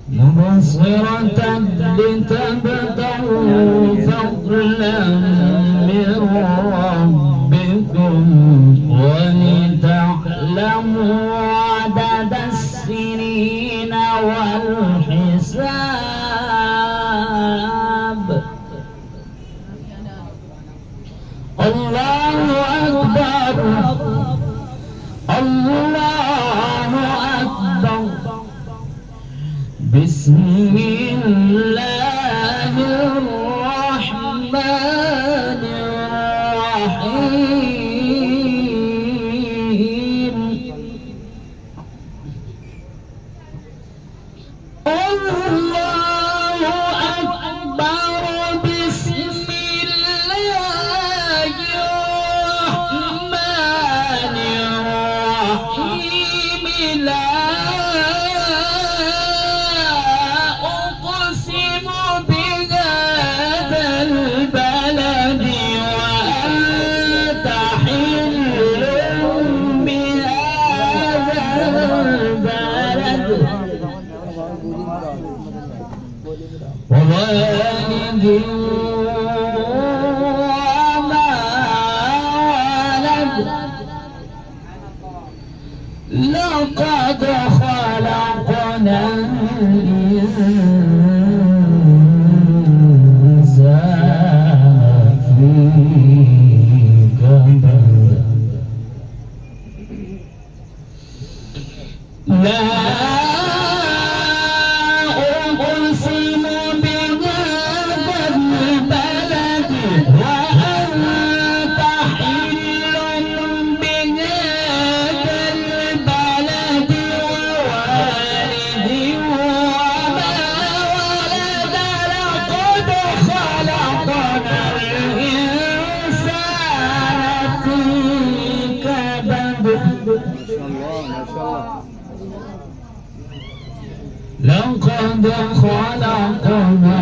مبصرة لتبتغوا فضلا من ربكم ولتعلموا عدد السنين والحساب. الله أكبر الله أكبر. بسم الله الرحمن الرحيم. الله أكبر. بسم الله الرحمن الرحيم. لا أقسم بهذا البلد وأنت حل بهذا البلد ووالد وما ولد. لقد خلقنا الإنسان في كبد. لا أقسم بهذا البلد وأنت حل بهذا البلد ووالد وما ولد. لقد خلقنا الإنسان في كبد. لقد خلقنا